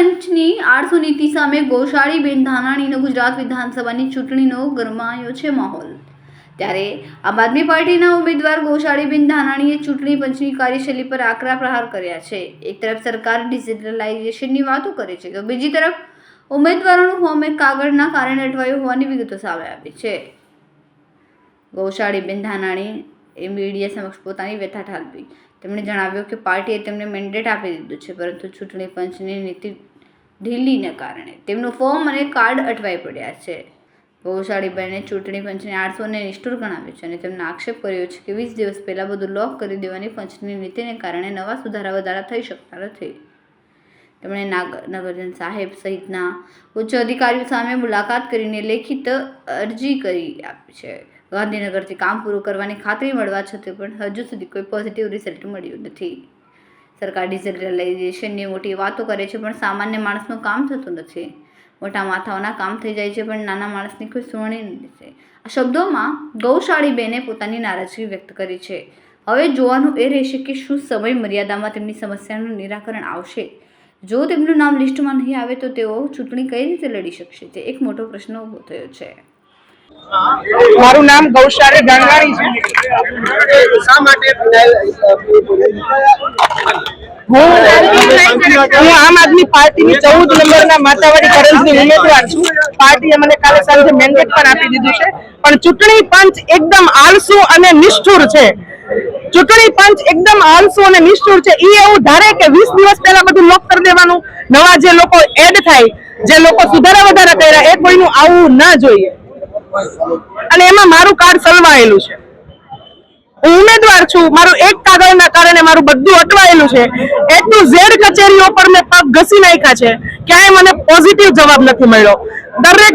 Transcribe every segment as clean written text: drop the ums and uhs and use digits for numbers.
પંચની 800 નીતિ સામે ગૌશાળીબેન ધાનાણીનો ગુજરાત વિધાનસભાની ચૂંટણીનો ગરમાયો છે માહોલ। ત્યારે આમ આદમી પાર્ટીના ઉમેદવાર ગૌશાળીબેન ધાનાણીએ ચૂંટણી પંચની કાર્યશૈલી પર આકરા પ્રહાર કર્યા છે। એક તરફ સરકાર ડિજિટલાઇઝેશનની વાતો કરે છે તો બીજી તરફ ઉમેદવારોનું ફોર્મ એક કાગળના કારણે અટવાયું હોવાની વિગતો સામે આવી છે। ગૌશાળીબેન ધાનાણીએ મીડિયા સમક્ષ પોતાની વ્યથા ઠાલવી। તેમણે જણાવ્યું કે પાર્ટીએ તેમને મેન્ડેટ આપી દીધું છે, પરંતુ ચૂંટણી પંચની નીતિ ઢીલીને કારણે તેમનું ફોર્મ અને કાર્ડ અટવાઈ પડ્યા છે। ગૌશાળીબેને ચૂંટણી પંચને 800ને નિષ્ઠુર ગણાવ્યું છે અને તેમનો આક્ષેપ કર્યો છે કે 20 દિવસ પહેલા બધું લોક કરી દેવાની પંચની નીતિને કારણે નવા સુધારા વધારા થઈ શકતા નથી। તેમણે નગરજન સાહેબ સહિતના ઉચ્ચ અધિકારીઓ સામે મુલાકાત કરીને લેખિત અરજી કરી આપી છે। ગાંધીનગરથી કામ પૂરું કરવાની ખાતરી મળવા છતાં પણ હજુ સુધી કોઈ પોઝિટિવ રિઝલ્ટ મળ્યું નથી। સરકાર ડિજિટલાઇઝેશનની મોટી વાતો કરે છે પણ સામાન્ય માણસનું કામ થતું નથી। મોટા માથાઓના કામ થઈ જાય છે પણ નાના માણસની કોઈ સુવાણી નથી। આ શબ્દોમાં ગૌશાળીબેને પોતાની નારાજગી વ્યક્ત કરી છે। હવે જોવાનું એ રહેશે કે શું સમય મર્યાદામાં તેમની સમસ્યાનું નિરાકરણ આવશે। જો તેમનું નામ લિસ્ટમાં નહીં આવે તો તેઓ ચૂંટણી કઈ રીતે લડી શકશે, તે એક મોટો પ્રશ્ન ઊભો થયો છે। મારું નામ ગૌશાળી ગણવાણી છે। હું આમ આદમી પાર્ટીની 14 નંબરના માતાવાડી કરંજની ઉમેદવાર છું। પાર્ટીએ મને કાલે સાંજે મેન્ડેટ પણ આપી દીધું છે, પણ ચૂંટણી પંચ એકદમ આળસુ અને નિષ્ઠુર છે। ચૂંટણી પંચ એકદમ આળસુ અને નિષ્ઠુર છે। એ એવું ધારે કે 20 દિવસ પહેલા બધું લોક કરી દેવાનું, નવા જે લોકો એડ થાય, જે લોકો સુધારા વધારા કર્યા, એ કોઈનું આવવું ના જોઈએ। અને એમાં મારું કાર્ડ સલવાયેલું છે। હું ઉમેદવાર છું, મારું એક કાગળના કારણે મારું બધું અટવાયેલું છે। A to Z કચેરીઓ પર મેં પગ ઘસી નાખ્યા છે, ક્યાંય મને પોઝિટિવ જવાબ નથી મળ્યો।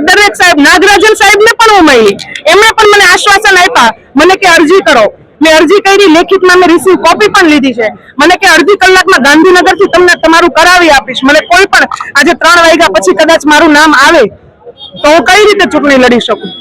દરેક સાહેબ, નાગરાજન સાહેબને પણ હું મળી, એમણે પણ મને આશ્વાસન આપ્યા, મને કે અરજી કરો। મેં અરજી કરી, લેખિતમાં મેં રિસીવ કોપી પણ લીધી છે। મને કે અડધી કલાકમાં ગાંધીનગરથી તમને તમારું કરાવી આપીશ। મને કોઈ પણ આજે 3 વાગ્યા પછી કદાચ મારું નામ આવે તો હું કઈ રીતે ચૂંટણી લડી શકું।